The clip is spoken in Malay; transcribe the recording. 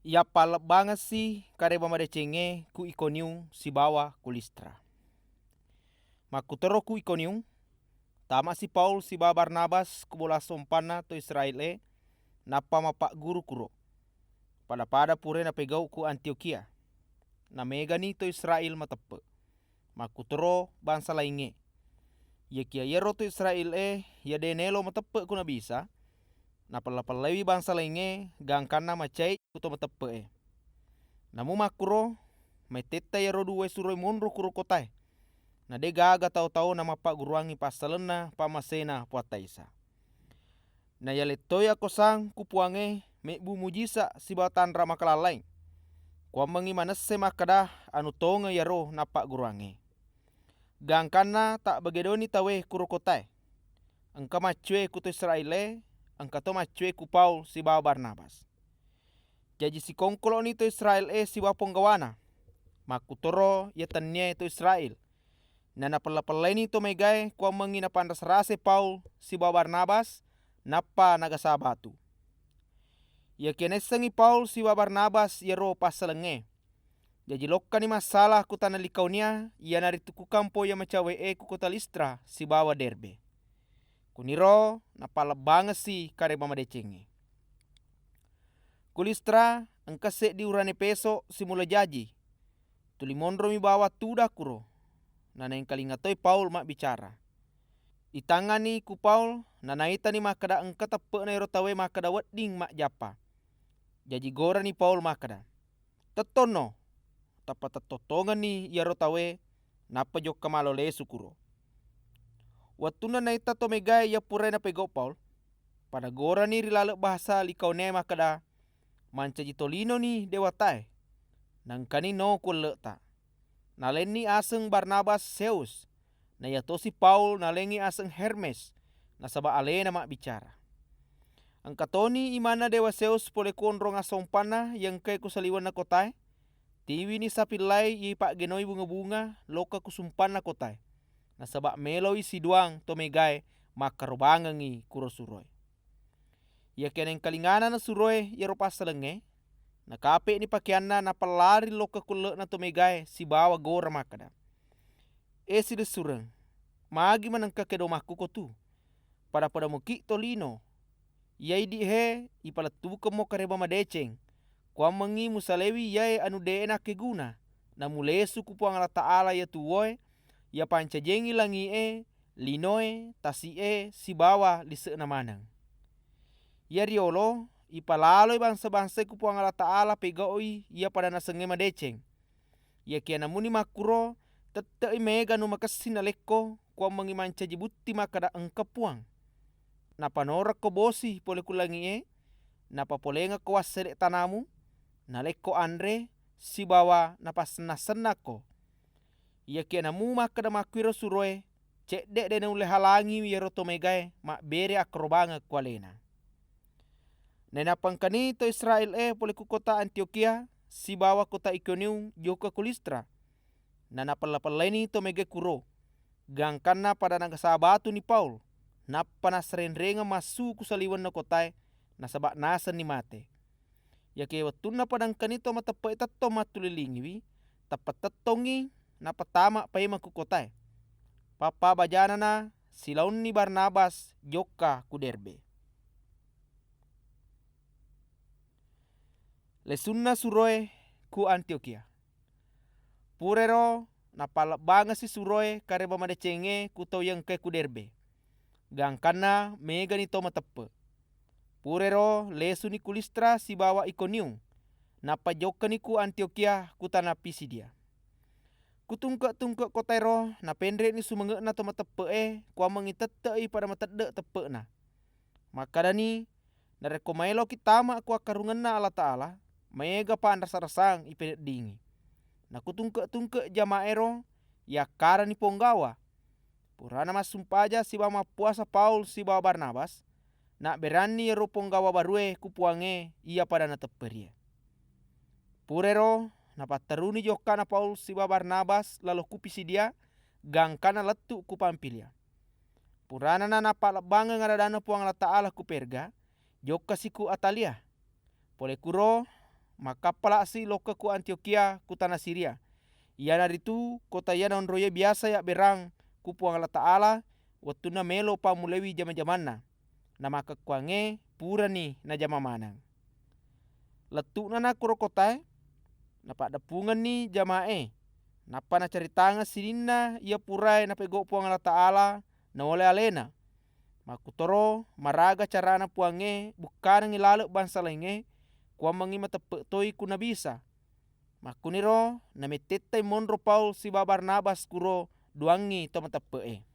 Iappallebbangessi Karéba Madécéngngé ku Ikoniung sibawa ku Listra. Makutoro ku Ikoniung, tama si Paul sibawa Barnabas kubola sompana to Israel napa mapak guru kuro. Pada pure napegau ku Antiokia. Namegani to Israel matepe. Makutoro bangsa lainge. Yakia yero to Israel ya denelo matepe ku nabisa. Napalapalawi bangsa lainge gangkana macai kuto matepe. Namu makuro may teta yero duwe suroé munro kuro kotai. Na de gaga tau-tau na mapak guruangi pasalena pamasena puataisa. Na yaletoya kosang kupuange me bumujisa sibatan ramakalalain. Kwa mengi manesse makada anu tonga yaro napak guruange. Gangkana tak bagedoni tawe kuro kotai. Engka macue kuto Israel engka to macue ku Paul sibawa Barnabas. Jadi si kongkolo ni to Israel sibawa ponggawana. Makutoro ya tanya to Israel. Na napalapalaini to megae kwa mengi napandas rase Paul sibawa Barnabas napa nagasabatu. Ya kenesengi Paul sibawa Barnabas yero pasalenge. Jadi lokka ni masalah ku tanah Likaunia ya narituku kampo ya macawe ku kota Listra sibawa Derbe. Kuniro Napégau'é Karéba Madécéngngé. Ku Listra engkase diurane peso simula jaji. Tulimondro mi bawa tuda kuro. Nanaing kalingatoi Paul mak bicara. Itangani ku Paul nanaita ni makada engka tepe na ero tawe makada wedding mak japa. Jaji gora ni Paul makada. Tetono tapa tetotongan ni yaro tawe napa jokka malole sukuro. Watuna naita to megae ya pure napegau Paul. Pada gora ni rilale bahasa likaune makada mancaji tolino ni dewatae. Nangkani no kuleta. Naleni aseng Barnabas Zeus. Na yatosi Paul nalengi aseng Hermes. Nasaba alena mak bicara. Angkatoni imana dewa Zeus pole konro ngasompana yang kay kusaliwan na kotae. Tiwi ni sapilai i pak genoi bunga-bunga loka kusumpana kotae. Nasaba meloi siduang to megae makarobangangi kuro suroé. Ya keneng kalingana na suroé yero pasalenge. Nakape ni pakianna napalari loka kule na to megae sibawa gora makada. Sida sureng. Magi manangka kedomaku kotu. Pada muki tolino. Yai di he ipalatuka mo Karéba Madécéngngé. Kwa mengi musalewi yai anu deena keguna. Namulesu kupuang Allah Ta'ala ya tuwoe. Ya pancajengi langi linoe tasie sibawa lise namanang. Ya riolo ipalaloi bangsa-bangsa kupuang Allah Ta'ala pegaoi ya pada nasenge Madécéngngé. Ya kiana muni makuro tete mega nu makassi na lekko kwa mengi mancaji butti makada engka puang. Napa norak ko bosi pole kulangi napa polenga ko wasere tanamu na lekko andre sibawa napa sena-sena ko. Ya kiana mu makada makwiro suroe cedek dene ule halangi yero to megae mak bere akrobanga kwalena. Nena pangkani to Israel pole ku kota Antiokia sibawa kota Ikoniung joka ku Listra. Na napalapalaini to mege kuro. Gangkana pada nagasabatu ni Paul. Napa nasrenrenga masu kusaliwan na kotae nasaba nasa ni mate. Ya ke watuna padang kanito matapai tato matulilingiwi tapat tatongi napatama paima ku kotae. Papa bajana na silaun ni Barnabas joka ku Derbe. Lésunna suroé ku Antiokia. Purero Napégau'é Surona Karéba Madécéngngé ku to yang ke ku Derbe. Gangkana mega ni to matepe. Purero lesu ni ku Listra sibawa Ikoniung. Napa joka ni ku Antiokia ku tanah Pisidia. Kutungke-tungke kotairo napendre ni sumenge na to matepe kwa mengitetei pada matede tepe na. Makadani narekomaelo kitama ku akarunganna Allah Ta'ala mega pan rasa-rasang ipenet dingi. Nakutungke-tungke jamaero ya kara ni ponggawa. Purana masumpaja sibawa mapuasa Paul sibawa Barnabas. Nak berani ro ponggawa barue kupuange ia pada na teperia. Purero napataruni joka na Paul sibawa Barnabas lalu kupisidia gangkana letu ku Pampilia. Purana na napalabanga ngaradana puang Allah Ta'ala ku Perga joka siku Atalia. Pole kuro makapala si loka ku Antiokia ku tanah Syria. Iana ritu kota iana onroye biasa ya berang ku puang Allah Ta'ala watuna melo pamulewi jama-jamanna. Na makakuange pura ni na jama manang. Letuna na kuro kotae na padapungan ni jamae. Napa na caritanga sininna ia purai napégau'é puang Allah Ta'ala na oleh alena. Makutoro maraga carana puange bukan ngilale bangsa lainge kuang mangi matepe toi kuna bisa. Makuniro na metetai monro Paul sibawa Barnabas kuro duangi to matepe'e.